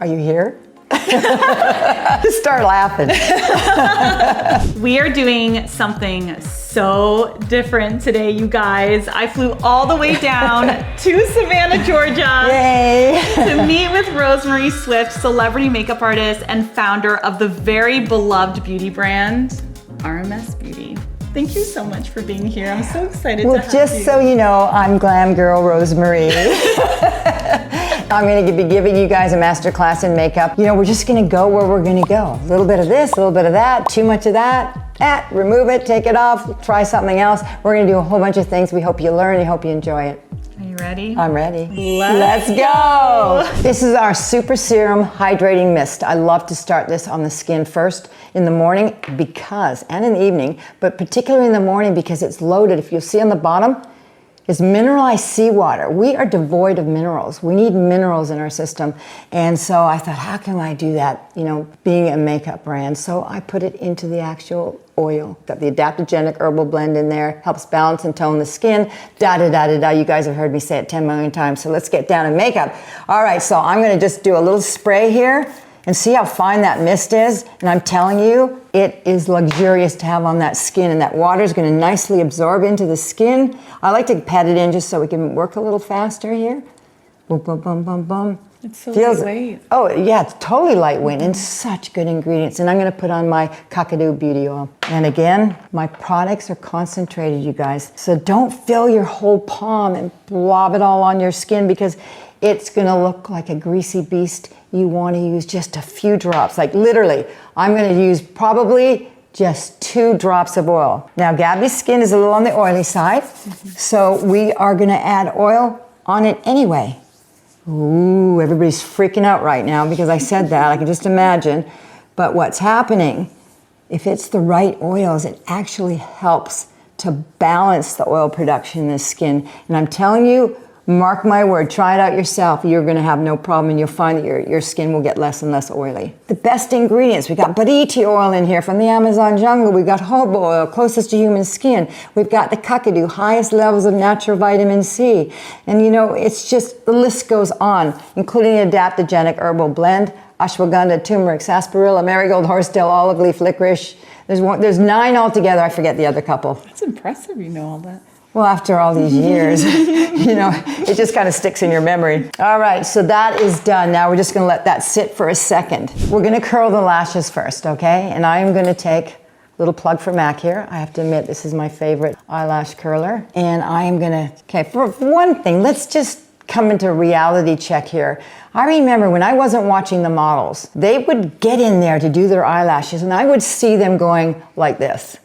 Are you here? Just start laughing. We are doing something so different today, you guys. I flew all the way down to Savannah, Georgia. Yay! To meet with Rosemary Swift, celebrity makeup artist and founder of the very beloved beauty brand, RMS Beauty. Thank you so much for being here. I'm so excited to have you. Well, just so you know, I'm Glam Girl Rosemary. I'm going to be giving you guys a masterclass in makeup. You know, we're just going to go where we're going to go. A little bit of this, a little bit of that, too much of that. Remove it, take it off, try something else. We're going to do a whole bunch of things. We hope you learn. We hope you enjoy it. Are you ready? I'm ready. Let's go. This is our SuperSerum Hydrating Mist. I love to start this on the skin first in the morning because, and in the evening, but particularly in the morning because it's loaded. If you'll see on the bottom, is mineralized seawater. We are devoid of minerals. We need minerals in our system. And so I thought, how can I do that, you know, being a makeup brand? So I put it into the actual oil. Got the adaptogenic herbal blend in there, helps balance and tone the skin, da-da-da-da-da. You guys have heard me say it 10 million times, so let's get down to makeup. All right, so I'm gonna just do a little spray here and see how fine that mist is. And I'm telling you, it is luxurious to have on that skin, and that water is gonna nicely absorb into the skin. I like to pat it in just so we can work a little faster here. Boom, boom, boom, boom, boom. It's so lightweight. Oh yeah, it's totally lightweight and such good ingredients. And I'm gonna put on my Kakadu Beauty Oil. And again, my products are concentrated, you guys. So don't fill your whole palm and blob it all on your skin because it's gonna look like a greasy beast. You wanna use just a few drops, like literally, I'm gonna use probably just 2 drops of oil. Now, Gabby's skin is a little on the oily side, so we are gonna add oil on it anyway. Ooh, everybody's freaking out right now because I said that, I can just imagine. But what's happening, if it's the right oils, it actually helps to balance the oil production in the skin. And I'm telling you, mark my word, try it out yourself. You're gonna have no problem and you'll find that your skin will get less and less oily. The best ingredients, we got bariti oil in here from the Amazon jungle. We've got jojoba oil, closest to human skin. We've got the Kakadu, highest levels of natural vitamin C. And you know, it's just, the list goes on, including the adaptogenic herbal blend, ashwagandha, turmeric, sarsaparilla, marigold, horsetail, olive leaf, licorice. There's 9 altogether, I forget the other couple. That's impressive, you know all that. Well, after all these years, you know, it just kind of sticks in your memory. All right, so that is done. Now we're just gonna let that sit for a second. We're gonna curl the lashes first, okay? And I am gonna take a little plug for MAC here. I have to admit, this is my favorite eyelash curler. And I am gonna, okay, for one thing, let's just come into reality check here. I remember when I wasn't watching the models, they would get in there to do their eyelashes and I would see them going like this.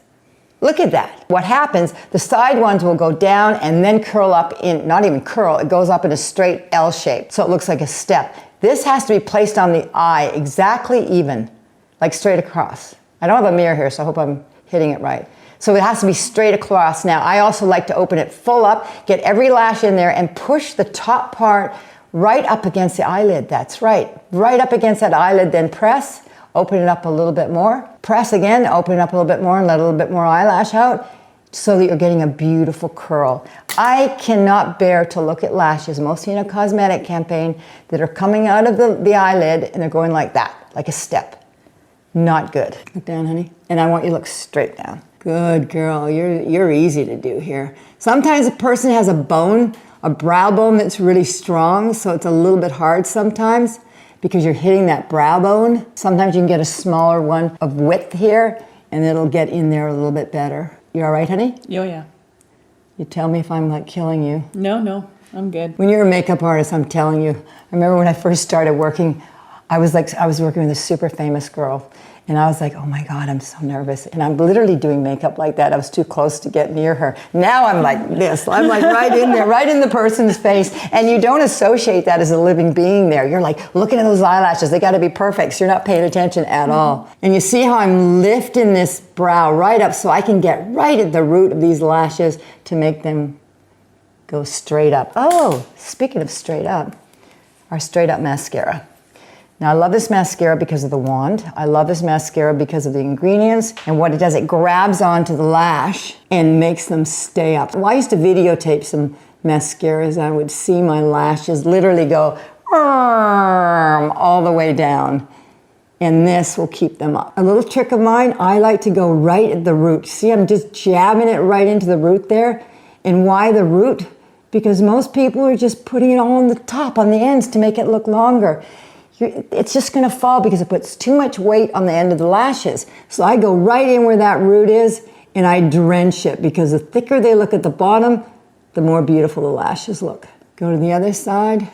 Look at that. What happens, the side ones will go down and then curl up in, not even curl, it goes up in a straight L shape. So it looks like a step. This has to be placed on the eye exactly even, like straight across. I don't have a mirror here, so I hope I'm hitting it right. So it has to be straight across. Now, I also like to open it full up, get every lash in there and push the top part right up against the eyelid. That's right. Right up against that eyelid, then press. Open it up a little bit more, press again, open it up a little bit more and let a little bit more eyelash out so that you're getting a beautiful curl. I cannot bear to look at lashes, mostly in a cosmetic campaign, that are coming out of the eyelid and they're going like that, like a step. Not good. Look down, honey. And I want you to look straight down. Good girl, you're easy to do here. Sometimes a person has a bone, a brow bone that's really strong, so it's a little bit hard sometimes, because you're hitting that brow bone. Sometimes you can get a smaller one of width here and it'll get in there a little bit better. You all right, honey? Oh, yeah. You tell me if I'm like killing you. No, I'm good. When you're a makeup artist, I'm telling you. I remember when I first started working, I was working with a super famous girl and I was like, oh my God, I'm so nervous. And I'm literally doing makeup like that. I was too close to get near her. Now I'm like this. I'm like right in there, right in the person's face. And you don't associate that as a living being there. You're like, looking at those eyelashes. They gotta be perfect. So you're not paying attention at all. And you see how I'm lifting this brow right up so I can get right at the root of these lashes to make them go straight up. Oh, speaking of straight up, our straight up mascara. Now I love this mascara because of the wand. I love this mascara because of the ingredients and what it does. It grabs onto the lash and makes them stay up. Well, I used to videotape some mascaras. I would see my lashes literally go all the way down. And this will keep them up. A little trick of mine, I like to go right at the root. See, I'm just jabbing it right into the root there. And why the root? Because most people are just putting it all on the top, on the ends to make it look longer. It's just gonna fall because it puts too much weight on the end of the lashes. So I go right in where that root is and I drench it, because the thicker they look at the bottom, the more beautiful the lashes look. Go to the other side.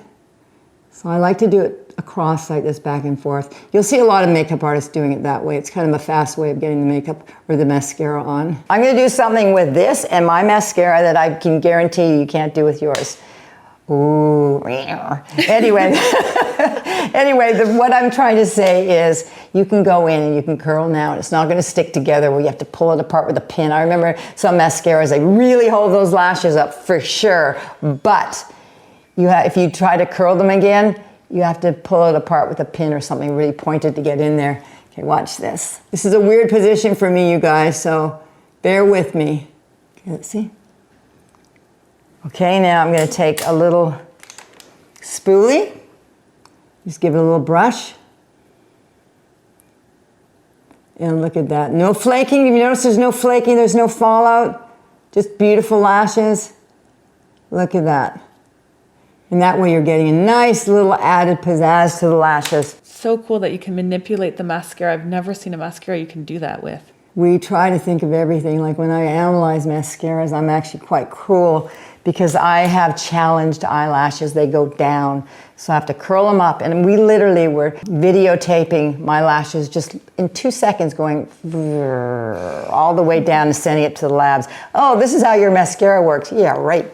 So I like to do it across like this, back and forth. You'll see a lot of makeup artists doing it that way. It's kind of a fast way of getting the makeup or the mascara on. I'm gonna do something with this and my mascara that I can guarantee you can't do with yours. Ooh, anyway, what I'm trying to say is you can go in and you can curl now, and it's not going to stick together where you have to pull it apart with a pin. I remember some mascaras, they really hold those lashes up for sure, but if you try to curl them again, you have to pull it apart with a pin or something really pointed to get in there. Okay, watch this. This is a weird position for me, you guys, so bear with me. Okay, let's see. Okay, now I'm going to take a little spoolie, just give it a little brush, and look at that. No flaking. If you notice there's no flaking, there's no fallout, just beautiful lashes. Look at that. And that way you're getting a nice little added pizzazz to the lashes. So cool that you can manipulate the mascara. I've never seen a mascara you can do that with. We try to think of everything. Like when I analyze mascaras, I'm actually quite cruel because I have challenged eyelashes. They go down. So I have to curl them up. And we literally were videotaping my lashes just in 2 seconds, going all the way down and sending it to the labs. Oh, this is how your mascara works. Yeah, right.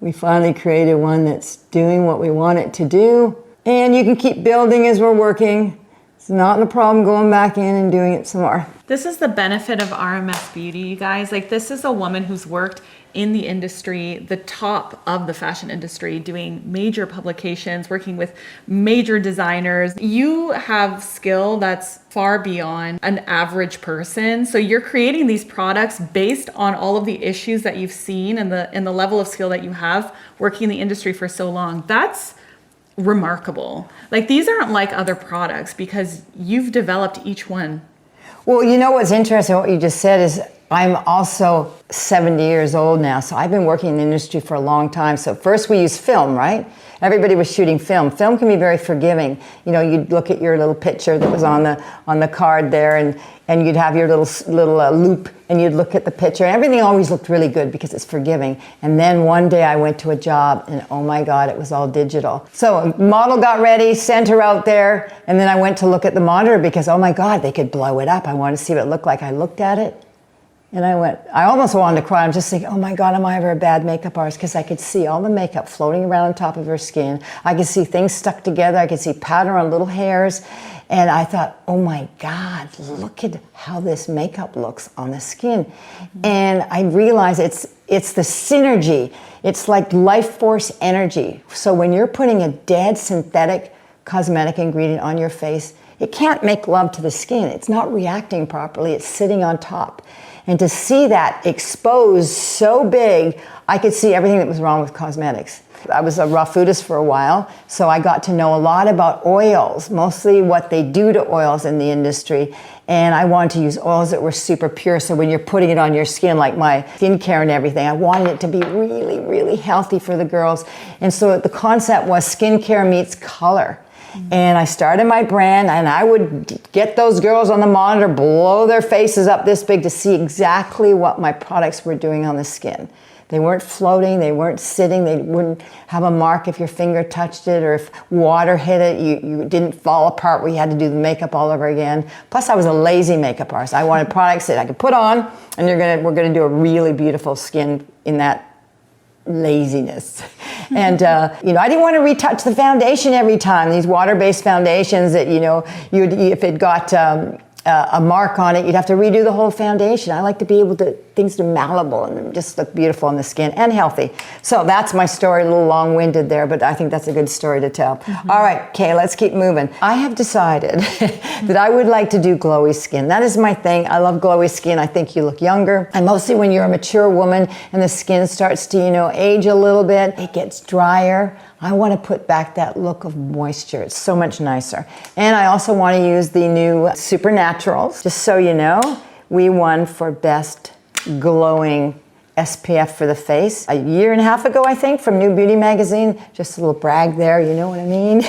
We finally created one that's doing what we want it to do. And you can keep building as we're working. It's not a problem going back in and doing it some more. This is the benefit of RMS Beauty, you guys. Like, this is a woman who's worked in the industry, the top of the fashion industry, doing major publications, working with major designers. You have skill that's far beyond an average person. So you're creating these products based on all of the issues that you've seen and the level of skill that you have working in the industry for so long. That's remarkable. Like, these aren't like other products because you've developed each one. Well, you know what's interesting, what you just said is I'm also 70 years old now, so I've been working in the industry for a long time. So first we used film, right? Everybody was shooting film. Film can be very forgiving. You know, you'd look at your little picture that was on the card there, and you'd have your little loop, and you'd look at the picture. And everything always looked really good because it's forgiving. And then one day I went to a job, and oh my God, it was all digital. So model got ready, sent her out there, and then I went to look at the monitor because, oh my God, they could blow it up. I wanted to see what it looked like. I looked at it. And I almost wanted to cry. I'm just thinking, oh my God, am I ever a bad makeup artist? Because I could see all the makeup floating around on top of her skin. I could see things stuck together. I could see powder on little hairs. And I thought, oh my God, look at how this makeup looks on the skin. Mm-hmm. And I realized it's the synergy. It's like life force energy. So when you're putting a dead synthetic cosmetic ingredient on your face, it can't make love to the skin. It's not reacting properly. It's sitting on top. And to see that exposed so big, I could see everything that was wrong with cosmetics. I was a raw foodist for a while, so I got to know a lot about oils, mostly what they do to oils in the industry. And I wanted to use oils that were super pure, so when you're putting it on your skin, like my skincare and everything, I wanted it to be really, really healthy for the girls. And so the concept was skincare meets color. And I started my brand, and I would get those girls on the monitor, blow their faces up this big to see exactly what my products were doing on the skin. They weren't floating, they weren't sitting, they wouldn't have a mark if your finger touched it, or if water hit it, you didn't fall apart where you had to do the makeup all over again. Plus, I was a lazy makeup artist. I wanted products that I could put on, and we're gonna do a really beautiful skin in that laziness. And I didn't want to retouch the foundation every time. These water-based foundations that if it got a mark on it, you'd have to redo the whole foundation. I like to be able to things to malleable and just look beautiful on the skin and healthy. So that's my story, a little long-winded there, but I think that's a good story to tell. Mm-hmm. All right, Kay, let's keep moving. I have decided that I would like to do glowy skin. That is my thing. I love glowy skin. I think you look younger. And mostly when you're a mature woman and the skin starts to, age a little bit, it gets drier. I want to put back that look of moisture. It's so much nicer. And I also want to use the new Supernaturals. Just so you know, we won for best glowing SPF for the face a year and a half ago, I think, from New Beauty Magazine. Just a little brag there, you know what I mean?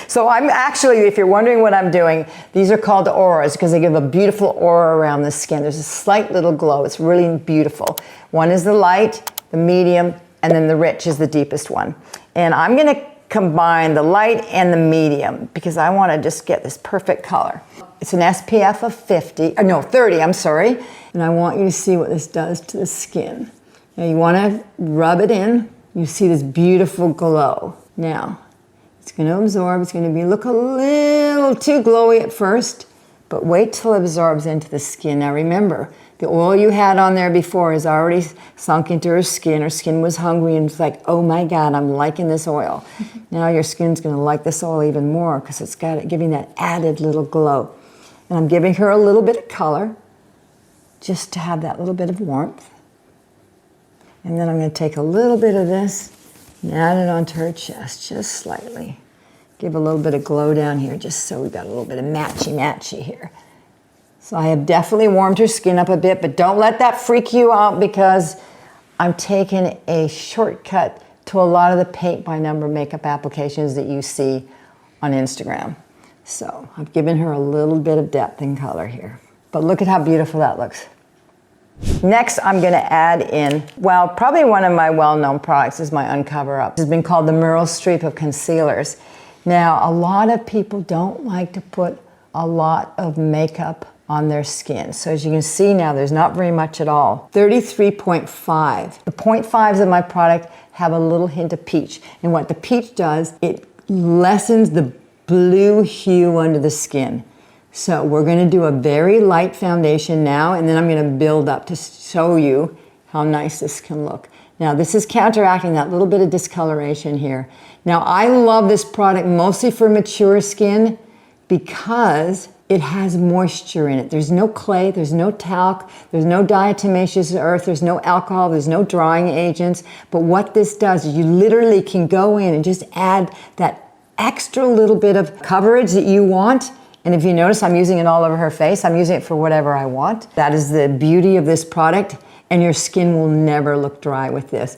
So I'm actually, if you're wondering what I'm doing, these are called auras because they give a beautiful aura around the skin. There's a slight little glow. It's really beautiful. One is the light, the medium, and then the rich is the deepest one. And I'm gonna combine the light and the medium because I wanna just get this perfect color. It's an SPF of 30, I'm sorry. And I want you to see what this does to the skin. Now you wanna rub it in. You see this beautiful glow. Now, it's gonna absorb, it's gonna look a little too glowy at first, but wait till it absorbs into the skin. Now remember, the oil you had on there before is already sunk into her skin. Her skin was hungry and it's like, oh my God, I'm liking this oil. Now your skin's gonna like this oil even more because it's got it giving that added little glow. And I'm giving her a little bit of color just to have that little bit of warmth. And then I'm gonna take a little bit of this and add it onto her chest, just slightly. Give a little bit of glow down here, just so we've got a little bit of matchy-matchy here. So I have definitely warmed her skin up a bit, but don't let that freak you out because I'm taking a shortcut to a lot of the paint by number makeup applications that you see on Instagram. So I've given her a little bit of depth and color here. But look at how beautiful that looks. Next, I'm gonna add in, well, probably one of my well-known products is my UnCoverup. It's been called the Merle Streep of concealers. Now, a lot of people don't like to put a lot of makeup on their skin. So as you can see now, there's not very much at all. 33.5. The 0.5s of my product have a little hint of peach. And what the peach does, it lessens the blue hue under the skin. So we're gonna do a very light foundation now, and then I'm gonna build up to show you how nice this can look. Now this is counteracting that little bit of discoloration here. Now I love this product mostly for mature skin because it has moisture in it. There's no clay, there's no talc, there's no diatomaceous earth, there's no alcohol, there's no drying agents. But what this does is you literally can go in and just add that extra little bit of coverage that you want. And if you notice, I'm using it all over her face. I'm using it for whatever I want. That is the beauty of this product, and your skin will never look dry with this.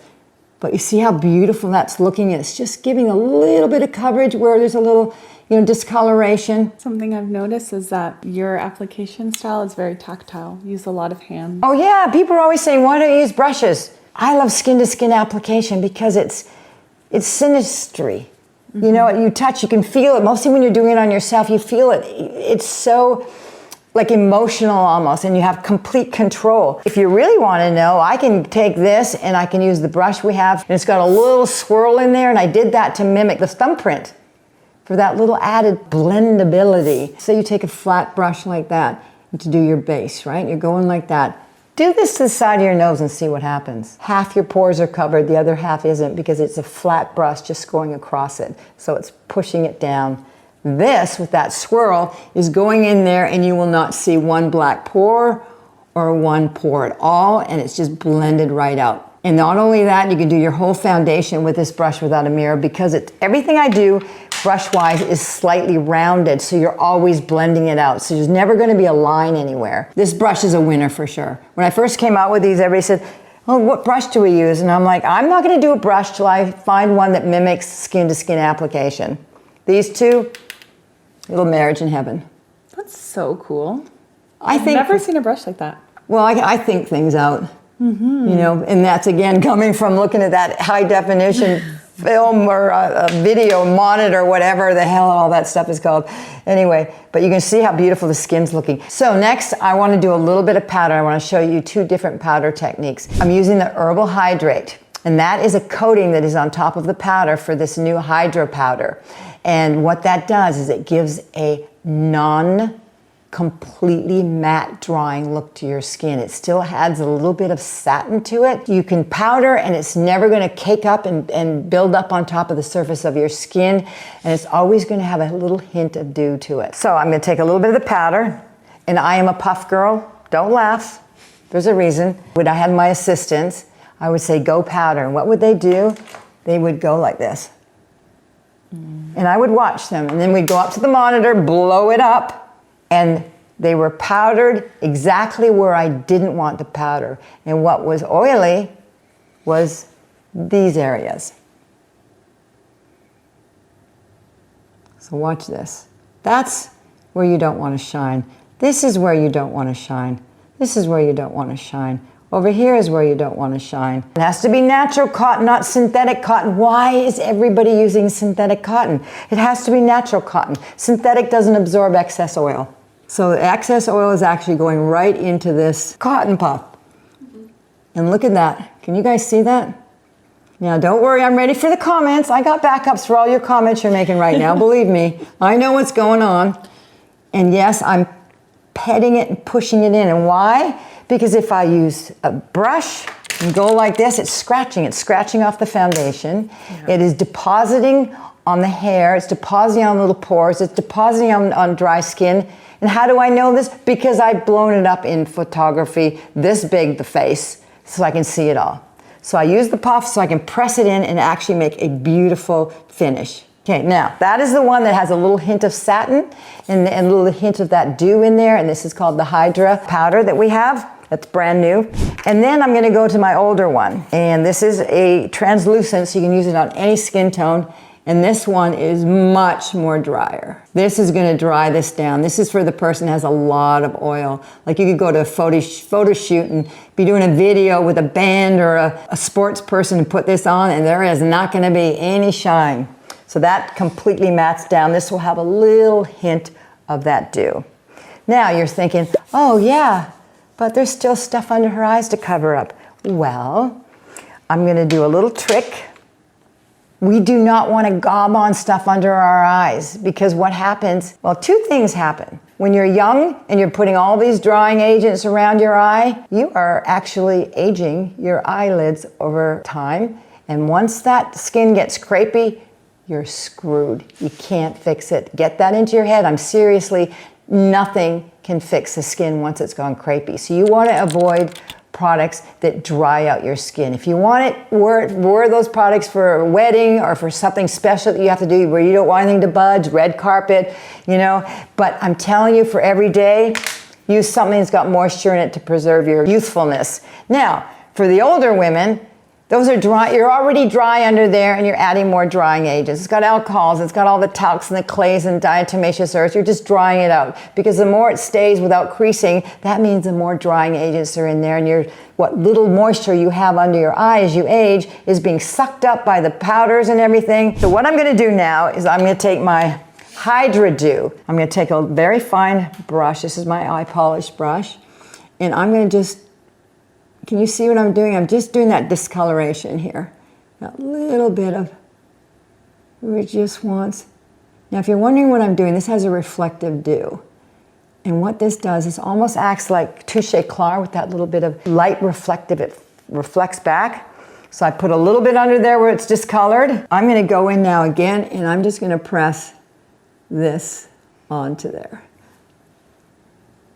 But you see how beautiful that's looking? It's just giving a little bit of coverage where there's a little, discoloration. Something I've noticed is that your application style is very tactile. You use a lot of hands. Oh yeah, people are always saying, why don't you use brushes? I love skin-to-skin application because it's synastry. You know, you touch, you can feel it. Mostly when you're doing it on yourself, you feel it. It's so like emotional almost, and you have complete control. If you really want to know, I can take this and I can use the brush we have, and it's got a little swirl in there, and I did that to mimic the thumbprint for that little added blendability. So you take a flat brush like that to do your base, right? You're going like that. Do this to the side of your nose and see what happens. Half your pores are covered, the other half isn't because it's a flat brush just going across it. So it's pushing it down. This, with that swirl, is going in there and you will not see one black pore or one pore at all, and it's just blended right out. And not only that, you can do your whole foundation with this brush without a mirror because everything I do brush-wise is slightly rounded, so you're always blending it out. So there's never gonna be a line anywhere. This brush is a winner for sure. When I first came out with these, everybody said, oh, what brush do we use? And I'm like, I'm not gonna do a brush till I find one that mimics skin-to-skin application. These two, little marriage in heaven. That's so cool. I've never seen a brush like that. Well, I think things out. And that's again coming from looking at that high definition film or a video monitor, whatever the hell all that stuff is called. Anyway, but you can see how beautiful the skin's looking. So next, I want to do a little bit of powder. I want to show you two different powder techniques. I'm using the Herbal Hydrate, and that is a coating that is on top of the powder for this new Hydra powder. And what that does is it gives a completely matte drying look to your skin. It still adds a little bit of satin to it. You can powder and it's never gonna cake up and build up on top of the surface of your skin, and it's always gonna have a little hint of dew to it. So I'm gonna take a little bit of the powder, and I am a puff girl. Don't laugh, there's a reason. When I had my assistants, I would say, go powder, and what would they do? They would go like this. And I would watch them, and then we'd go up to the monitor, blow it up, and they were powdered exactly where I didn't want the powder. And what was oily was these areas. So watch this. That's where you don't want to shine. This is where you don't want to shine. This is where you don't want to shine. Over here is where you don't want to shine. It has to be natural cotton, not synthetic cotton. Why is everybody using synthetic cotton? It has to be natural cotton. Synthetic doesn't absorb excess oil. So the excess oil is actually going right into this cotton puff. And look at that. Can you guys see that? Now don't worry, I'm ready for the comments. I got backups for all your comments you're making right now. Believe me, I know what's going on. And yes, I'm petting it and pushing it in. And why? Because if I use a brush and go like this, it's scratching off the foundation. Yeah. It is depositing on the hair, it's depositing on little pores, it's depositing on dry skin. And how do I know this? Because I've blown it up in photography this big, the face, so I can see it all. So I use the puff so I can press it in and actually make a beautiful finish. Okay, now that is the one that has a little hint of satin and a little hint of that dew in there, and this is called the Hydra powder that we have. That's brand new. And then I'm gonna go to my older one, and this is a translucent, so you can use it on any skin tone, and this one is much more drier. This is gonna dry this down. This is for the person who has a lot of oil. Like you could go to a photo shoot and be doing a video with a band or a sports person and put this on, and there is not gonna be any shine. So that completely mats down. This will have a little hint of that dew. Now you're thinking, oh yeah, but there's still stuff under her eyes to cover up. Well, I'm gonna do a little trick. We do not want to gob on stuff under our eyes, because what happens, well, two things happen. When you're young and you're putting all these drying agents around your eye, you are actually aging your eyelids over time. And once that skin gets crepey, you're screwed. You can't fix it. Get that into your head. I'm seriously, nothing can fix the skin once it's gone crepey. So you want to avoid products that dry out your skin. If you want it, wear those products for a wedding or for something special that you have to do where you don't want anything to budge, red carpet, you know. But I'm telling you, for every day, use something that's got moisture in it to preserve your youthfulness. Now, for the older women, those are dry, you're already dry under there and you're adding more drying agents. It's got alcohols, it's got all the talcs and the clays and diatomaceous earths. You're just drying it out, because the more it stays without creasing, that means the more drying agents are in there, and what little moisture you have under your eye as you age is being sucked up by the powders and everything. So what I'm gonna do now is I'm gonna take my Hydra Dew. I'm gonna take a very fine brush. This is my eye polish brush. And I'm gonna just, can you see what I'm doing? I'm just doing that discoloration here. That little bit of, it just wants. Now if you're wondering what I'm doing, this has a reflective dew. And what this does is almost acts like touche éclair with that little bit of light reflective, it reflects back. So I put a little bit under there where it's discolored. I'm gonna go in now again, and I'm just gonna press this onto there.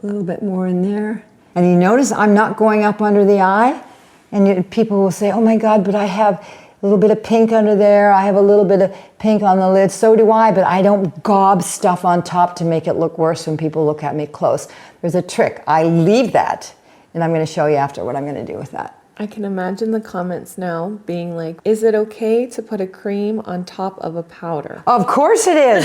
A little bit more in there. And you notice I'm not going up under the eye. And people will say, oh my God, but I have a little bit of pink under there. I have a little bit of pink on the lid. So do I, but I don't gob stuff on top to make it look worse when people look at me close. There's a trick. I leave that, and I'm gonna show you after what I'm gonna do with that. I can imagine the comments now being like, is it okay to put a cream on top of a powder? Of course it is.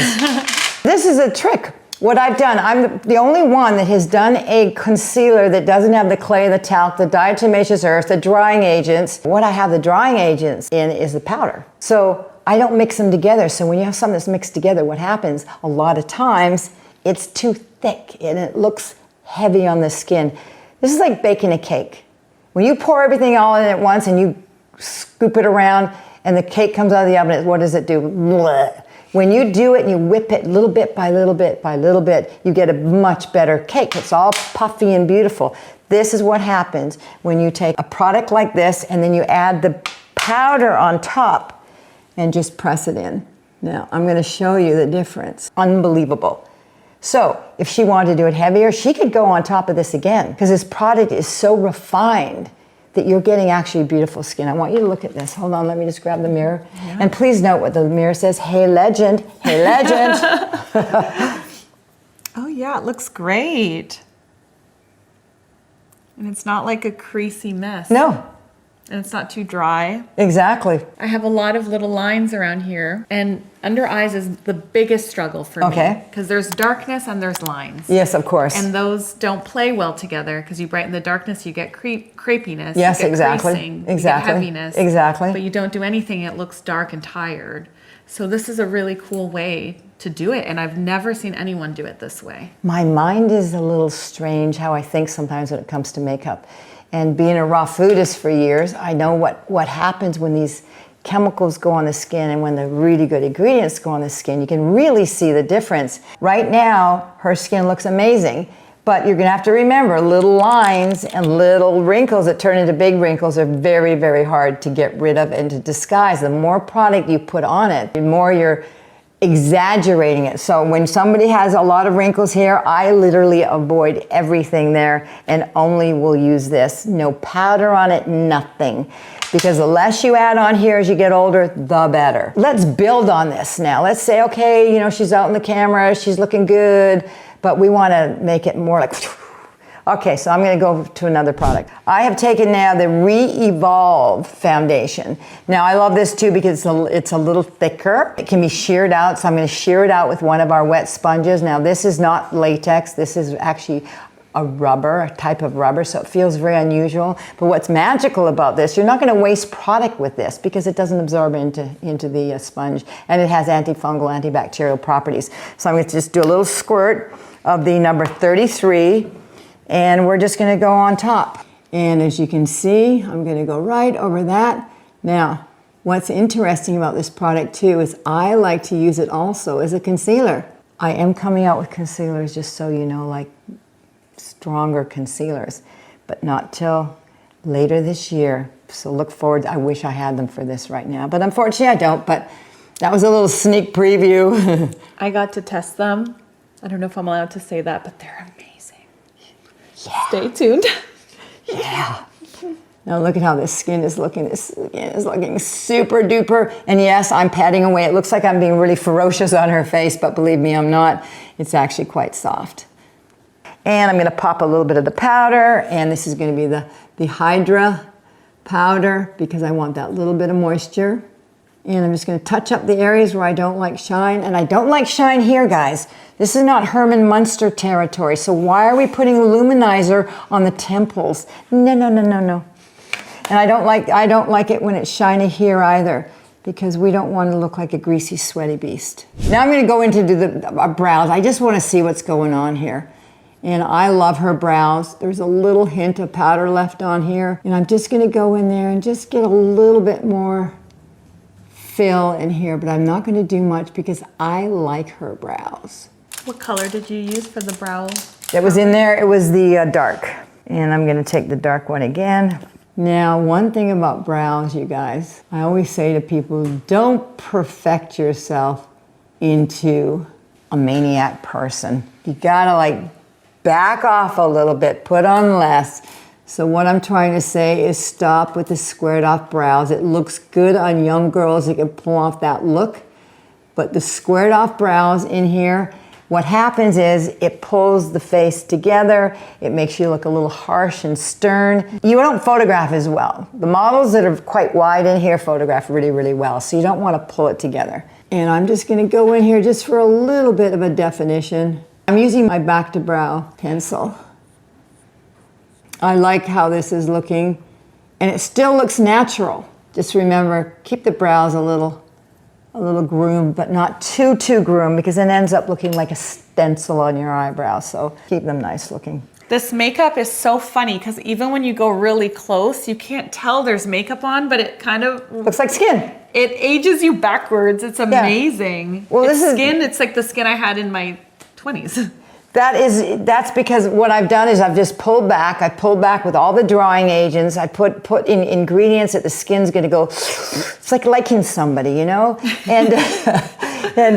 This is a trick. What I've done, I'm the only one that has done a concealer that doesn't have the clay, the talc, the diatomaceous earth, the drying agents. What I have the drying agents in is the powder. So I don't mix them together. So when you have something that's mixed together, what happens a lot of times, it's too thick and it looks heavy on the skin. This is like baking a cake. When you pour everything all in at once and you scoop it around and the cake comes out of the oven, what does it do? Blech. When you do it and you whip it little bit by little bit by little bit, you get a much better cake. It's all puffy and beautiful. This is what happens when you take a product like this and then you add the powder on top and just press it in. Now, I'm gonna show you the difference. Unbelievable. So, if she wanted to do it heavier, she could go on top of this again, because this product is so refined that you're getting actually beautiful skin. I want you to look at this. Hold on, let me just grab the mirror. Yeah. And please note what the mirror says. Hey, legend. Hey, legend. Oh, yeah, it looks great. And it's not like a creasy mess. No. And it's not too dry. Exactly. I have a lot of little lines around here, and under eyes is the biggest struggle for me. Because there's darkness and there's lines. Yes, of course. And those don't play well together, because you brighten the darkness, you get crepiness. Yes, you get exactly. creasing, Exactly. You get heaviness. Exactly. But you don't do anything, it looks dark and tired. So this is a really cool way to do it, and I've never seen anyone do it this way. My mind is a little strange how I think sometimes when it comes to makeup. And being a raw foodist for years, I know what happens when these chemicals go on the skin and when the really good ingredients go on the skin. You can really see the difference. Right now, her skin looks amazing, but you're gonna have to remember little lines and little wrinkles that turn into big wrinkles are very, very hard to get rid of and to disguise. The more product you put on it, the more you're exaggerating it. So when somebody has a lot of wrinkles here, I literally avoid everything there and only will use this. No powder on it, nothing. Because the less you add on here as you get older, the better. Let's build on this now. Let's say, okay, you know, she's out in the camera, she's looking good, but we want to make it more like... Okay, so I'm going to go to another product. I have taken now the Re-Evolve foundation. Now I love this too because it's a little thicker. It can be sheared out, so I'm going to shear it out with one of our wet sponges. Now this is not latex, this is actually a rubber, a type of rubber, so it feels very unusual. But what's magical about this, you're not going to waste product with this because it doesn't absorb into the sponge, and it has antifungal, antibacterial properties. So I'm going to just do a little squirt of the number 33. And we're just gonna go on top. And as you can see, I'm gonna go right over that. Now, what's interesting about this product too is I like to use it also as a concealer. I am coming out with concealers, just so you know, like stronger concealers, but not till later this year. So look forward, I wish I had them for this right now, but unfortunately I don't, but that was a little sneak preview. I got to test them. I don't know if I'm allowed to say that, but they're amazing. Yeah. Stay tuned. Yeah. Now look at how this skin is looking. This skin is looking super duper. And yes, I'm patting away. It looks like I'm being really ferocious on her face, but believe me, I'm not. It's actually quite soft. And I'm gonna pop a little bit of the powder, and this is gonna be the Hydra powder because I want that little bit of moisture. And I'm just gonna touch up the areas where I don't like shine. And I don't like shine here, guys. This is not Herman Munster territory. So why are we putting luminizer on the temples? No, no, no, no, no. And I don't like it when it's shiny here either, because we don't want to look like a greasy, sweaty beast. Now I'm gonna go into the brows. I just wanna see what's going on here. And I love her brows. There's a little hint of powder left on here. And I'm just gonna go in there and just get a little bit more fill in here, but I'm not going to do much because I like her brows. What color did you use for the brow? That was in there, it was the dark. And I'm going to take the dark one again. Now, one thing about brows, you guys, I always say to people, don't perfect yourself into a maniac person. You gotta like back off a little bit, put on less. So what I'm trying to say is stop with the squared off brows. It looks good on young girls that can pull off that look, but the squared off brows in here, what happens is it pulls the face together. It makes you look a little harsh and stern. You don't photograph as well. The models that are quite wide in here photograph really, really well, so you don't want to pull it together. And I'm just gonna go in here just for a little bit of a definition. I'm using my Back2Brow pencil. I like how this is looking, and it still looks natural. Just remember, keep the brows a little groomed, but not too groomed, because it ends up looking like a stencil on your eyebrows. So keep them nice looking. This makeup is so funny because even when you go really close, you can't tell there's makeup on, but it kind of looks like skin. It ages you backwards. It's amazing. Yeah. Well, it's skin. It's like the skin I had in my 20s. That's because what I've done is I've just pulled back. I pulled back with all the drawing agents. I put in ingredients that the skin's gonna go, it's like liking somebody, you know? And,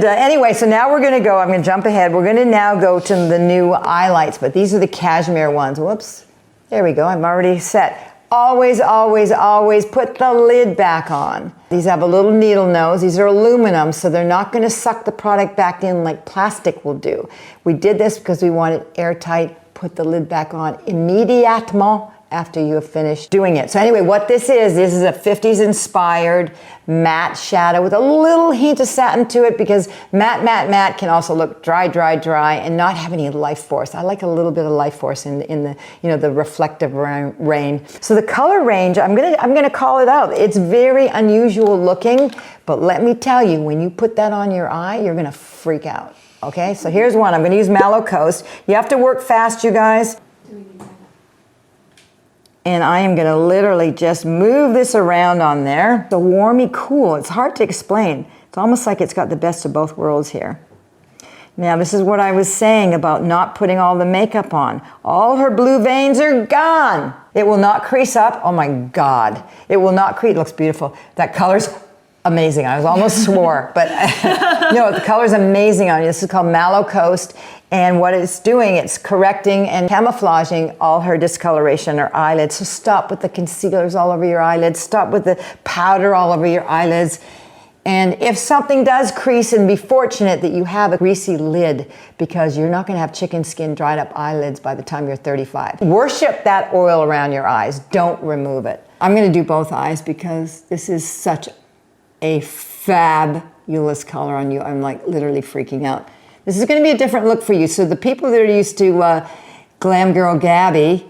anyway, so now we're gonna go, I'm gonna jump ahead. We're gonna now go to the new highlights, but these are the cashmere ones. Whoops, there we go, I'm already set. always, always, always put the lid back on. These have a little needle nose. These are aluminum, so they're not going to suck the product back in like plastic will do. We did this because we want it airtight. Put the lid back on immédiatement after you have finished doing it. So anyway, what this is a 50s inspired matte shadow with a little hint of satin to it, because matte can also look dry and not have any life force. I like a little bit of life force in the, you know, the reflective rain. So the color range, I'm gonna call it out. It's very unusual looking, but let me tell you, when you put that on your eye, you're gonna freak out. Okay, so here's one. I'm gonna use Mallow Coast. You have to work fast, you guys. And I am gonna literally just move this around on there. The warmy cool, it's hard to explain. It's almost like it's got the best of both worlds here. Now this is what I was saying about not putting all the makeup on. All her blue veins are gone. It will not crease up, oh my God. It will not crease, it looks beautiful. That color's amazing, I was almost swore, but no, the color's amazing on you. This is called Mallow Coast. And what it's doing, it's correcting and camouflaging all her discoloration, her eyelids. So stop with the concealers all over your eyelids. Stop with the powder all over your eyelids. And if something does crease, and be fortunate that you have a greasy lid, because you're not gonna have chicken skin dried up eyelids by the time you're 35. Worship that oil around your eyes, don't remove it. I'm gonna do both eyes because this is such a fabulous color on you. I'm like literally freaking out. This is going to be a different look for you. So the people that are used to Glam Girl Gabby,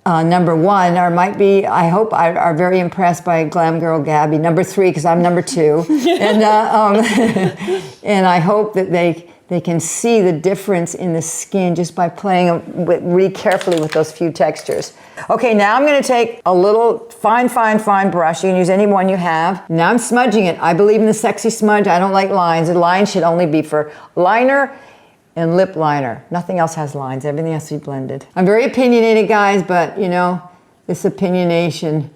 number one, or might be, I hope, are very impressed by Glam Girl Gabby, number three, because I'm number two. And, and I hope that they can see the difference in the skin just by playing really carefully with those few textures. Okay, now I'm gonna take a little fine brush. You can use any one you have. Now I'm smudging it. I believe in the sexy smudge. I don't like lines. The lines should only be for liner and lip liner. Nothing else has lines. Everything has to be blended. I'm very opinionated, guys, but you know, this opinionation.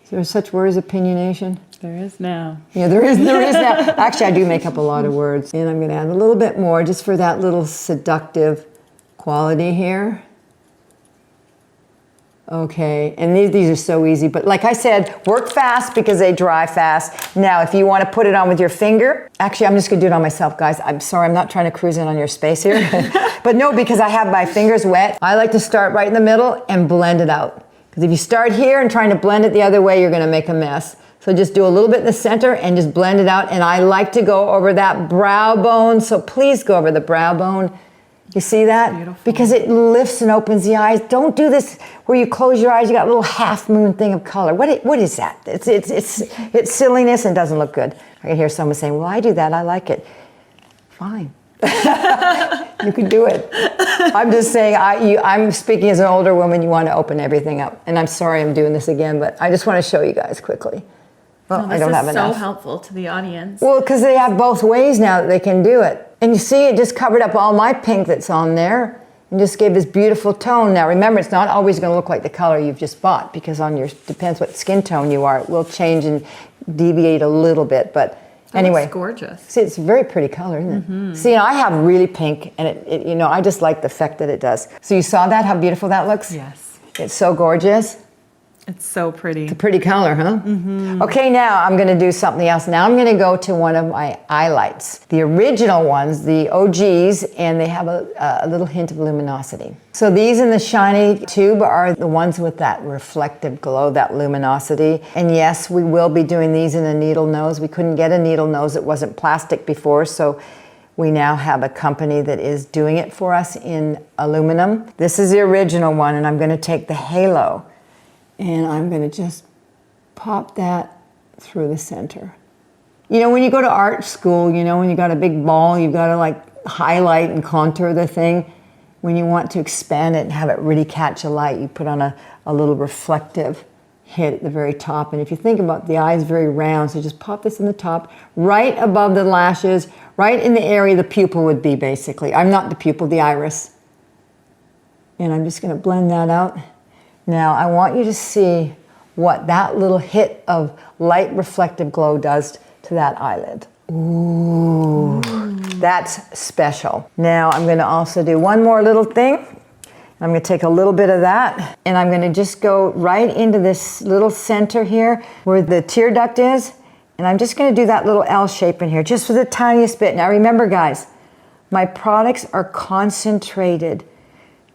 Is there such word as opinionation? There is now. Yeah, there is now. Actually, I do make up a lot of words. And I'm gonna add a little bit more just for that little seductive quality here. Okay, and these are so easy, but like I said, work fast because they dry fast. Now, if you want to put it on with your finger, actually, I'm just gonna do it on myself, guys. I'm sorry, I'm not trying to cruise in on your space here. But no, because I have my fingers wet, I like to start right in the middle and blend it out. Because if you start here and trying to blend it the other way, you're gonna make a mess. So just do a little bit in the center and just blend it out. And I like to go over that brow bone, so please go over the brow bone. You see that? Beautiful. Because it lifts and opens the eyes. Don't do this where you close your eyes, you got a little half moon thing of color. What is that? It's silliness and doesn't look good. I can hear someone saying, well, I do that, I like it. Fine. You can do it. I'm just saying, I'm speaking as an older woman, you want to open everything up. And I'm sorry I'm doing this again, but I just want to show you guys quickly. Well, I don't have enough. This is so helpful to the audience. Well, because they have both ways now that they can do it. And you see, it just covered up all my pink that's on there and just gave this beautiful tone. Now, remember, it's not always going to look like the color you've just bought, because depends what skin tone you are. It will change and deviate a little bit, but anyway. It's gorgeous. See, it's a very pretty color, isn't it? Mm-hmm. See, I have really pink, and it, you know, I just like the effect that it does. So you saw that, how beautiful that looks? Yes. It's so gorgeous. It's so pretty. It's a pretty color, huh? Mm-hmm. Okay, now I'm gonna do something else. Now I'm gonna go to one of my highlights. The original ones, the OGs, and they have a little hint of luminosity. So these in the shiny tube are the ones with that reflective glow, that luminosity. And yes, we will be doing these in a needle nose. We couldn't get a needle nose that wasn't plastic before, so we now have a company that is doing it for us in aluminum. This is the original one, and I'm gonna take the halo, and I'm gonna just pop that through the center. You know, when you go to art school, you know, when you got a big ball, you've gotta like highlight and contour the thing. When you want to expand it and have it really catch a light, you put on a little reflective hit at the very top. And if you think about the eye is very round, so just pop this in the top, right above the lashes, right in the area the pupil would be, basically. I'm not the pupil, the iris. And I'm just gonna blend that out. Now, I want you to see what that little hit of light reflective glow does to that eyelid. Ooh, that's special. Now, I'm gonna also do one more little thing. I'm gonna take a little bit of that and I'm gonna just go right into this little center here where the tear duct is. And I'm just gonna do that little L shape in here, just for the tiniest bit. Now remember guys, my products are concentrated.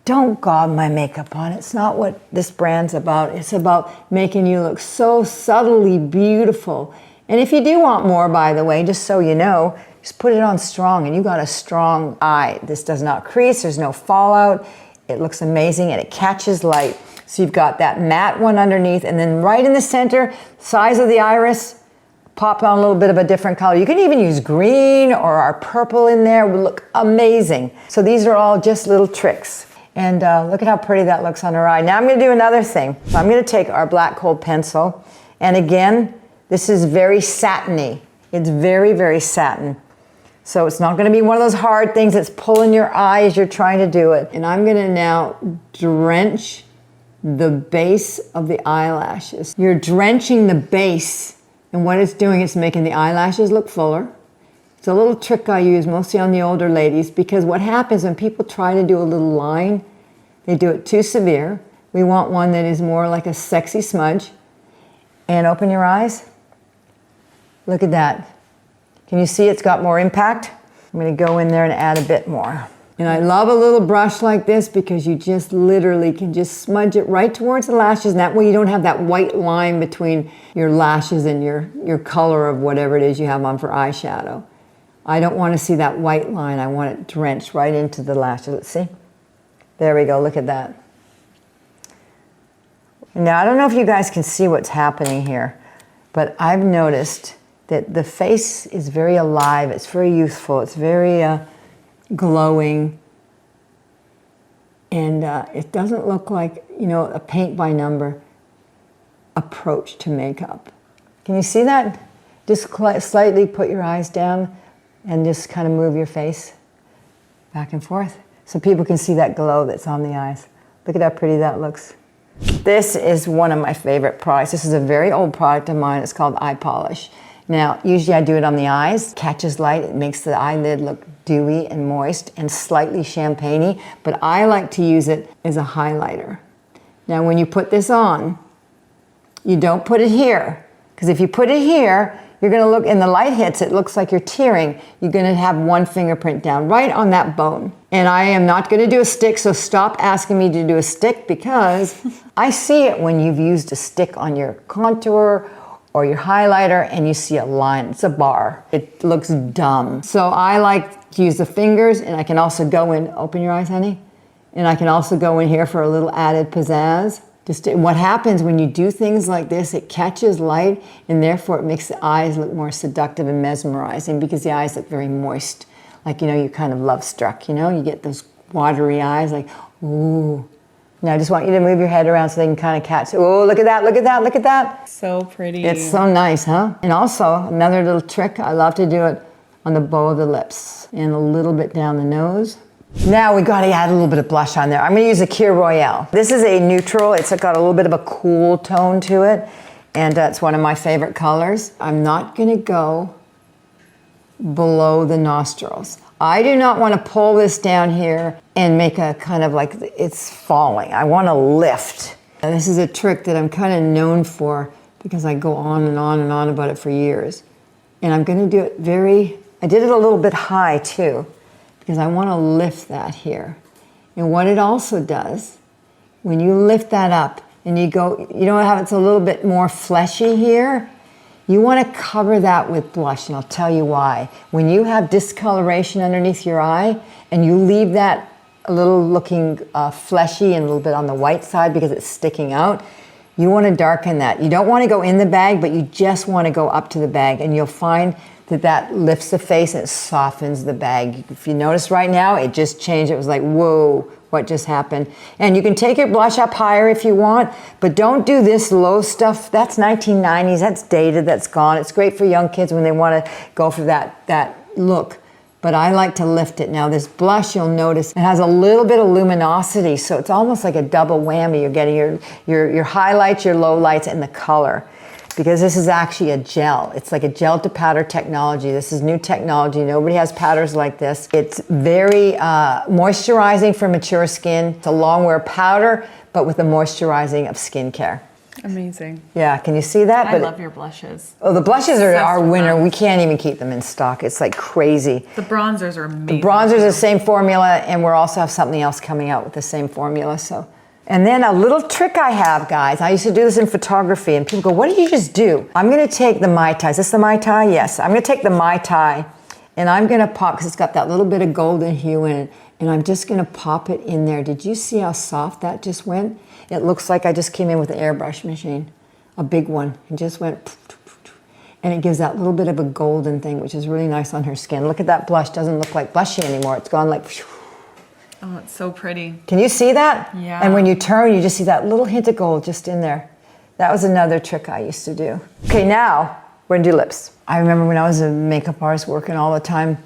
Don't gob my makeup on. It's not what this brand's about. It's about making you look so subtly beautiful. And if you do want more, by the way, just so you know, just put it on strong and you got a strong eye. This does not crease, there's no fallout. It looks amazing and it catches light. So you've got that matte one underneath and then right in the center, size of the iris, pop on a little bit of a different color. You can even use green or our purple in there, would look amazing. So these are all just little tricks. And look at how pretty that looks on her eye. Now I'm gonna do another thing. So I'm gonna take our black cold pencil and again, this is very satiny. It's very, very satin. So it's not gonna be one of those hard things that's pulling your eye as you're trying to do it. And I'm gonna now drench the base of the eyelashes. You're drenching the base and what it's doing is making the eyelashes look fuller. It's a little trick I use mostly on the older ladies because what happens when people try to do a little line, they do it too severe. We want one that is more like a sexy smudge. And open your eyes. Look at that. Can you see it's got more impact? I'm gonna go in there and add a bit more. And I love a little brush like this because you just literally can just smudge it right towards the lashes. And that way you don't have that white line between your lashes and your color of whatever it is you have on for eyeshadow. I don't want to see that white line. I want it drenched right into the lashes. Let's see. There we go, look at that. Now I don't know if you guys can see what's happening here, but I've noticed that the face is very alive, it's very youthful, it's very glowing, and it doesn't look like, you know, a paint by number approach to makeup. Can you see that? Just slightly put your eyes down and just kind of move your face back and forth so people can see that glow that's on the eyes. Look at how pretty that looks. This is one of my favorite products. This is a very old product of mine. It's called eye polish. Now, usually I do it on the eyes, catches light, it makes the eyelid look dewy and moist and slightly champagne-y, but I like to use it as a highlighter. Now, when you put this on, you don't put it here, because if you put it here, you're gonna look, and the light hits, it looks like you're tearing. You're gonna have one fingerprint down, right on that bone. And I am not gonna do a stick, so stop asking me to do a stick because I see it when you've used a stick on your contour or your highlighter and you see a line, it's a bar. It looks dumb. So I like to use the fingers and I can also go in, open your eyes, honey. And I can also go in here for a little added pizzazz. Just what happens when you do things like this, it catches light and therefore it makes the eyes look more seductive and mesmerizing because the eyes look very moist. Like, you know, you're kind of love struck, you know? You get those watery eyes like, ooh. Now I just want you to move your head around so they can kind of catch. Oh, look at that, look at that, look at that. So pretty. It's so nice, huh? And also, another little trick, I love to do it on the bow of the lips and a little bit down the nose. Now we gotta add a little bit of blush on there. I'm gonna use a Kir Royale. This is a neutral, it's got a little bit of a cool tone to it, and it's one of my favorite colors. I'm not gonna go below the nostrils. I do not want to pull this down here and make a kind of like it's falling. I want to lift. And this is a trick that I'm kind of known for because I go on and on and on about it for years. And I'm going to do it I did it a little bit high too because I want to lift that here. And what it also does, when you lift that up and you go, you know how it's a little bit more fleshy here? You want to cover that with blush, and I'll tell you why. When you have discoloration underneath your eye, and you leave that a little looking fleshy and a little bit on the white side because it's sticking out, you want to darken that. You don't want to go in the bag, but you just want to go up to the bag, and you'll find that that lifts the face and it softens the bag. If you notice right now, it just changed. It was like, whoa, what just happened? And you can take your blush up higher if you want, but don't do this low stuff. That's 1990s, that's dated, that's gone. It's great for young kids when they want to go for that look. But I like to lift it. Now this blush, you'll notice, it has a little bit of luminosity, so it's almost like a double whammy. You're getting your highlights, your lowlights, and the color. because this is actually a gel. It's like a gel to powder technology. This is new technology. Nobody has powders like this. It's very moisturizing for mature skin. It's a long wear powder, but with the moisturizing of skincare. Amazing. Yeah, can you see that? I love your blushes. Oh, the blushes are Obsessed our with winner. them. We can't even keep them in stock. It's like crazy. The bronzers are amazing. The bronzers are the same formula, and we'll also have something else coming out with the same formula. So, and then a little trick I have, guys. I used to do this in photography, and people go, "What did you just do?" I'm going to take the Mai Tai. Is this the Mai Tai? Yes. I'm going to take the Mai Tai, and I'm going to pop, because it's got that little bit of golden hue in it, and I'm just going to pop it in there. Did you see how soft that just went? It looks like I just came in with an airbrush machine, a big one, and just went. And it gives that little bit of a golden thing, which is really nice on her skin. Look at that blush. Doesn't look like blushy anymore. It's gone like... Oh, it's so pretty. Can you see that? Yeah. And when you turn, you just see that little hint of gold just in there. That was another trick I used to do. Okay, now we're gonna do lips. I remember when I was a makeup artist working all the time,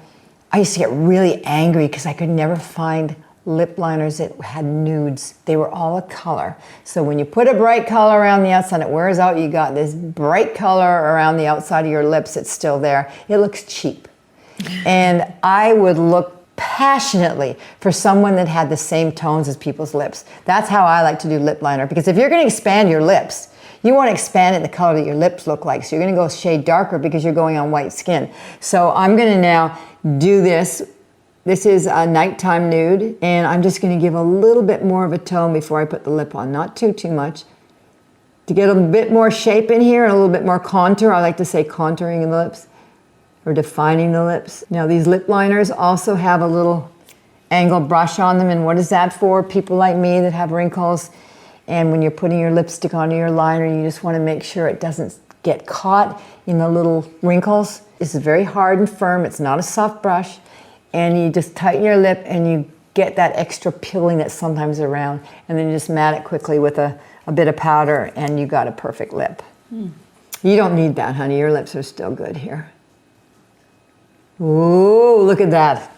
I used to get really angry because I could never find lip liners that had nudes. They were all a color. So when you put a bright color around the outside, it wears out, you got this bright color around the outside of your lips, it's still there. It looks cheap. And I would look passionately for someone that had the same tones as people's lips. That's how I like to do lip liner, because if you're going to expand your lips, you want to expand it in the color that your lips look like. So you're going to go a shade darker because you're going on white skin. So I'm going to now do this. This is a nighttime nude, and I'm just going to give a little bit more of a tone before I put the lip on. Not too much. To get a bit more shape in here and a little bit more contour. I like to say contouring in the lips, or defining the lips. Now these lip liners also have a little angle brush on them, and what is that for? People like me that have wrinkles, and when you're putting your lipstick onto your liner, you just want to make sure it doesn't get caught in the little wrinkles. This is very hard and firm. It's not a soft brush, and you just tighten your lip and you get that extra pilling that's sometimes around, and then you just mat it quickly with a bit of powder, and you got a perfect lip. You don't need that, honey. Your lips are still good here. Ooh, look at that.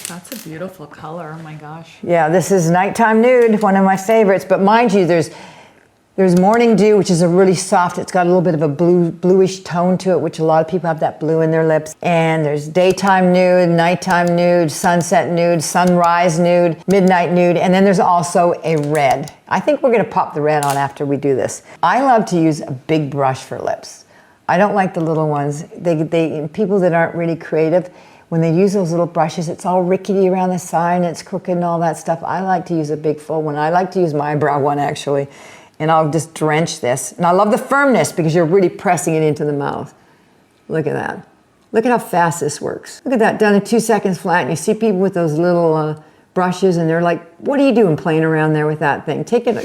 That's a beautiful color. Oh my gosh. Yeah, this is Nighttime Nude, one of my favorites. But mind you, there's Morning Dew, which is a really soft, it's got a little bit of a bluish tone to it, which a lot of people have that blue in their lips. And there's Daytime Nude, Nighttime Nude, Sunset Nude, Sunrise Nude, Midnight Nude, and then there's also a red. I think we're gonna pop the red on after we do this. I love to use a big brush for lips. I don't like the little ones. People that aren't really creative, when they use those little brushes, it's all rickety around the side and it's crooked and all that stuff. I like to use a big full one. I like to use my eyebrow one actually, and I'll just drench this. And I love the firmness because you're really pressing it into the mouth. Look at that. Look at how fast this works. Look at that, done in 2 seconds flat. And you see people with those little brushes and they're like, what are you doing playing around there with that thing? Take it,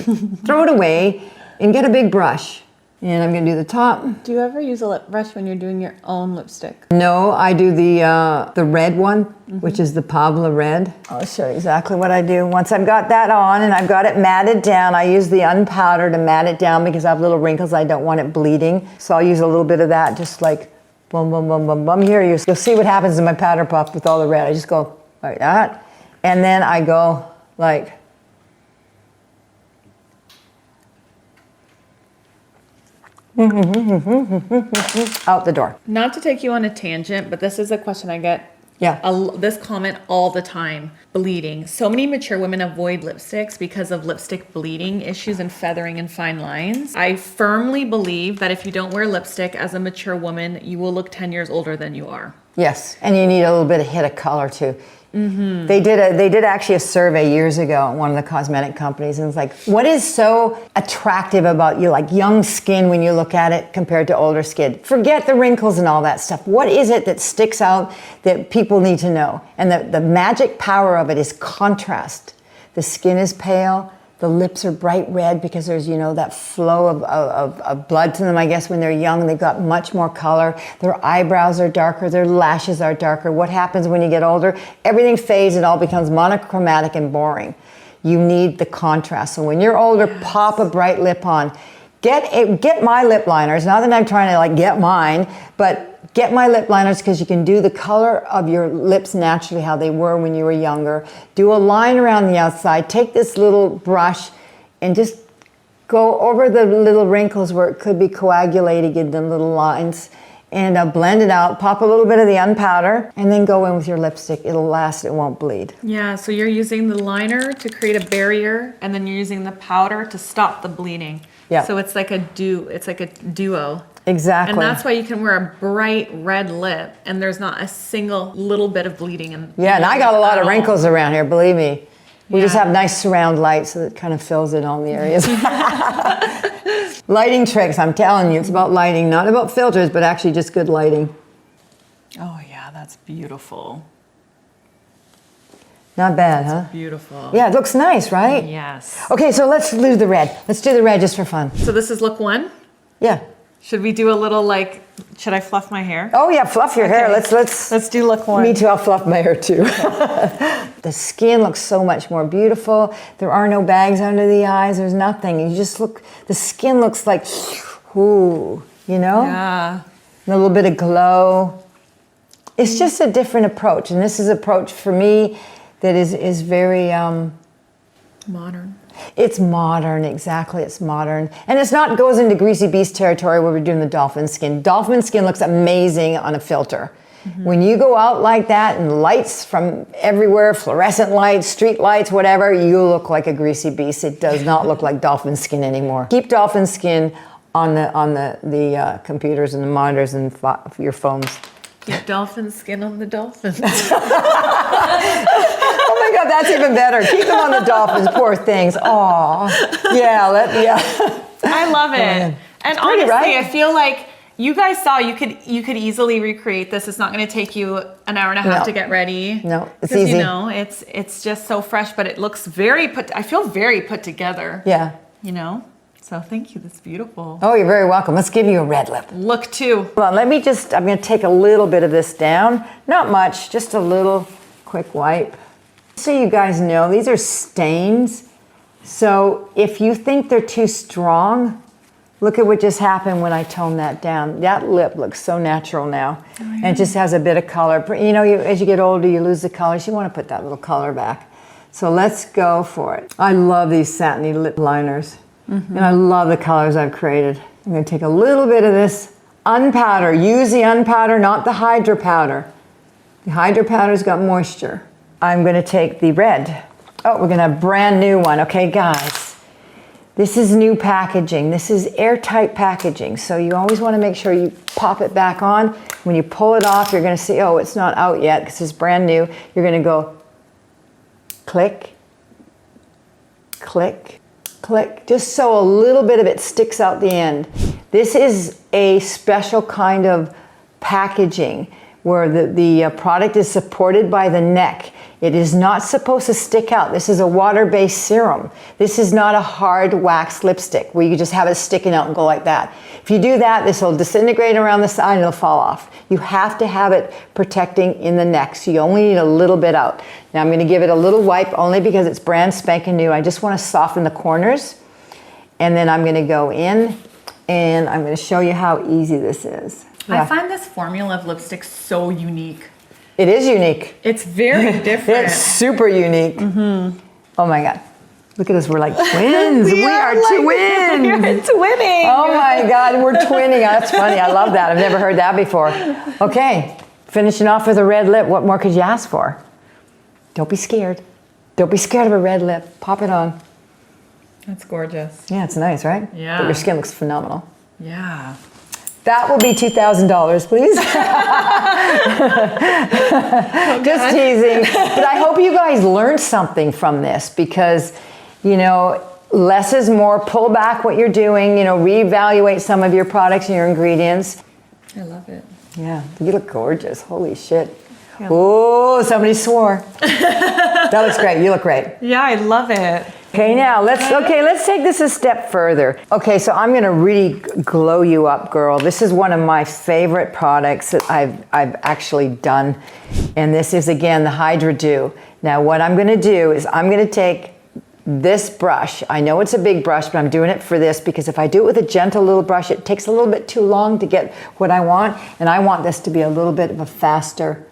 throw it away and get a big brush. And I'm gonna do the top. Do you ever use a lip brush when you're doing your own lipstick? No, I do the red one, which is the Pablo red. I'll show you exactly what I do. Once I've got that on and I've got it matted down, I use the UnPowder to mat it down because I have little wrinkles. I don't want it bleeding. So I'll use a little bit of that, just like boom, boom, boom, boom, boom. Here, you'll see what happens in my powder puff with all the red. I just go like that. And then I go like, out the door. Not to take you on a tangent, but this is a question I get. Yeah. This comment all the time. Bleeding. So many mature women avoid lipsticks because of lipstick bleeding issues and feathering and fine lines. I firmly believe that if you don't wear lipstick as a mature woman, you will look 10 years older than you are. Yes, and you need a little bit of hit of color too. They did actually a survey years ago at one of the cosmetic companies, and it's like, what is so attractive about you, like young skin when you look at it compared to older skin? Forget the wrinkles and all that stuff. What is it that sticks out that people need to know? And the magic power of it is contrast. The skin is pale. The lips are bright red because there's, that flow of blood to them. I guess when they're young, they've got much more color. Their eyebrows are darker. Their lashes are darker. What happens when you get older? Everything fades and all becomes monochromatic and boring. You need the contrast. So when you're older, pop a bright lip on. Get my lip liners. Not that I'm trying to get mine, but get my lip liners because you can do the color of your lips naturally how they were when you were younger. Do a line around the outside. Take this little brush and just go over the little wrinkles where it could be coagulating in the little lines, and blend it out. Pop a little bit of the UnPowder, and then go in with your lipstick. It'll last, it won't bleed. Yeah, so you're using the liner to create a barrier, and then you're using the powder to stop the bleeding. Yeah. So it's like a duo. Exactly. And that's why you can wear a bright red lip, and there's not a single little bit of bleeding in. Yeah, and I got a lot of wrinkles around here, believe me. We just Yeah. have nice surround light, so that kind of fills in all the areas. Lighting tricks, I'm telling you. It's about lighting, not about filters, but actually just good lighting. Oh yeah, that's beautiful. Not bad, huh? Beautiful. Yeah, it looks nice, right? Yes. Okay, so let's do the red. Let's do the red just for fun. So this is look 1. Yeah. Should we do a little like, should I fluff my hair? Oh yeah, fluff your hair. Okay. Let's do look 1. Me too, I'll fluff my hair too. The skin looks so much more beautiful. There are no bags under the eyes, there's nothing. You just look, the skin looks like, ooh, you know? Yeah. A little bit of glow. It's just a different approach, and this is an approach for me that is very, Modern. it's modern, exactly, it's modern. And it's not goes into greasy beast territory where we're doing the dolphin skin. Dolphin skin looks amazing on a filter. When you go out like that and lights from everywhere, fluorescent lights, street lights, whatever, you look like a greasy beast. It does not look like dolphin skin anymore. Keep dolphin skin on the computers and the monitors and your phones. Keep dolphin skin on the dolphins. Oh my God, that's even better. Keep them on the dolphins, poor things. Aw, yeah, I love it. Yeah. And Pretty, honestly, right? I feel like you guys saw you could easily recreate this. It's not going to take you an hour and a half No. to get ready. No, it's 'Cause, easy. You know, it's just so fresh, but it looks I feel very put together. Yeah. You know. So thank you. That's beautiful. Oh, you're very welcome. Let's give you a red lip. Look 2. Hold on, I'm going to take a little bit of this down. Not much, just a little quick wipe. So you guys know, these are stains. So if you think they're too strong, look at what just happened when I toned that down. That lip looks so natural now. Oh, yeah. And it just has a bit of color. You know, as you get older, you lose the colors. You want to put that little color back. So let's go for it. I love these satiny lip liners. And I love the colors I've created. I'm going to take a little bit of this UnPowder. Use the UnPowder, not the Hydra powder. The Hydra powder's got moisture. I'm going to take the red. Oh, we're going to have a brand new one. Okay, guys. This is new packaging. This is airtight packaging. So you always want to make sure you pop it back on. When you pull it off, you're going to see, oh, it's not out yet because it's brand new. You're going to go click, click, click, just so a little bit of it sticks out the end. This is a special kind of packaging where the product is supported by the neck. It is not supposed to stick out. This is a water-based serum. This is not a hard wax lipstick where you just have it sticking out and go like that. If you do that, this will disintegrate around the side and it'll fall off. You have to have it protecting in the neck, so you only need a little bit out. Now I'm gonna give it a little wipe only because it's brand spanking new. I just wanna soften the corners, and then I'm gonna go in and I'm gonna show you how easy this is. I find this formula of lipstick so unique. It is unique. It's very different. It's super unique. Oh my God. Look at us, we're like twins. we are twins. We're twinning. Oh my God, we're twinning. That's funny, I love that. I've never heard that before. Okay, finishing off with a red lip. What more could you ask for? Don't be scared. Don't be scared of a red lip. Pop it on. That's gorgeous. Yeah, it's nice, right? Yeah. But your skin looks phenomenal. Yeah. That will be $2,000, please. Just teasing. But I hope you guys learned something from this because, you know, less is more. Pull back what you're doing, you know, reevaluate some of your products and your ingredients. I love it. Yeah, you look gorgeous. Holy shit. Yeah. Oh, somebody swore. That looks great. You look great. Yeah, I love it. Okay, now let's take this a step further. Okay, so I'm gonna really glow you up, girl. This is one of my favorite products that I've actually done. And this is, again, the Hydra Dew. Now what I'm gonna do is I'm gonna take this brush. I know it's a big brush, but I'm doing it for this because if I do it with a gentle little brush, it takes a little bit too long to get what I want. And I want this to be a little bit of a faster,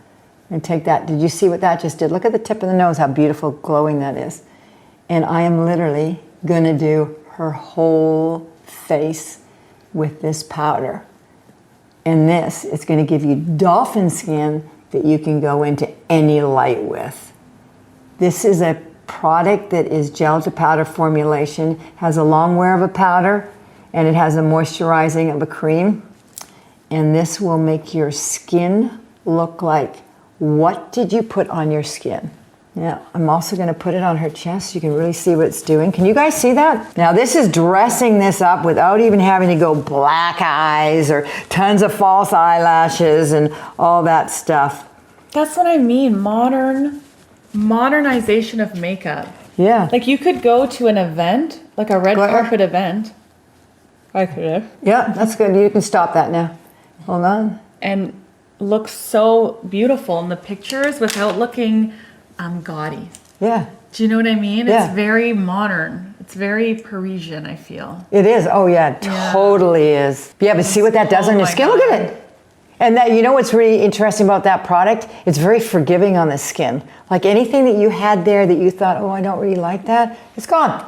and take that. Did you see what that just did? Look at the tip of the nose, how beautiful glowing that is. And I am literally gonna do her whole face with this powder. And this is going to give you dolphin skin that you can go into any light with. This is a product that is gel to powder formulation, has a long wear of a powder, and it has a moisturizing of a cream. And this will make your skin look like, what did you put on your skin? Now, I'm also going to put it on her chest so you can really see what it's doing. Can you guys see that? Now, this is dressing this up without even having to go black eyes or tons of false eyelashes and all that stuff. That's what I mean, modernization of makeup. Yeah. Like you could go to an event, like a red Glitter. carpet event. I could. Yeah, that's good. You can stop that now. Hold on. And look so beautiful in the pictures without looking gaudy. Yeah. Do you know what I mean? Yeah. It's very modern. It's very Parisian, I feel. It is. Oh, yeah, it totally is. Yeah, but see what that does on your my skin? Look God. at it. And that, you know what's really interesting about that product? It's very forgiving on the skin. Like anything that you had there that you thought, oh, I don't really like that, it's gone.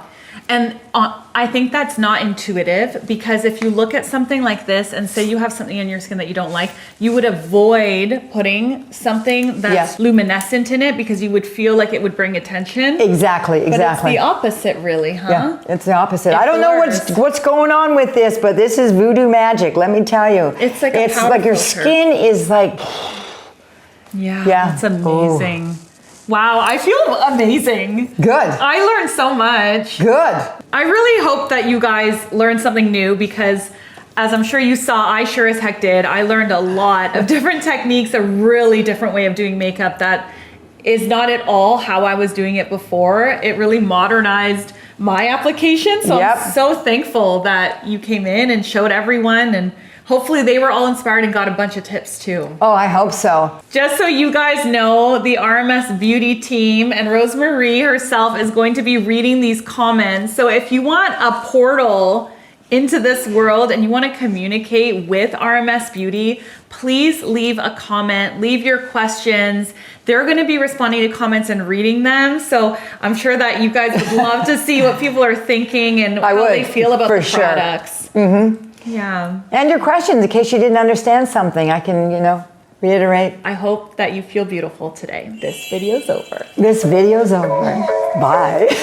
And I think that's not intuitive, because if you look at something like this and say you have something on your skin that you don't like, you would avoid putting something that's luminescent in it because you would feel like it would bring attention. Exactly, But it's exactly. the opposite, really, huh? Yeah, it's the opposite. It I don't know blurs. what's going on with this, but this is voodoo magic, let me tell you. It's like a it's powder like your filter. skin is like, Yeah, Yeah. that's amazing. Wow, I feel amazing. good, I learned so much. good. I really hope that you guys learned something new, because as I'm sure you saw, I sure as heck did. I learned a lot of different techniques, a really different way of doing makeup that is not at all how I was doing it before. It really modernized my application. So Yep. I'm so thankful that you came in and showed everyone, and hopefully they were all inspired and got a bunch of tips too. Oh, I hope so. Just so you guys know, the RMS Beauty team and Rosemarie herself is going to be reading these comments. So if you want a portal into this world and you want to communicate with RMS Beauty, please leave a comment, leave your questions. They're going to be responding to comments and reading them. So I'm sure that you guys would love to see what people are thinking and how they feel about for the sure. products. Yeah. And your questions, in case you didn't understand something, I can, reiterate. I hope that you feel beautiful today. This video's over. This video's over. Bye.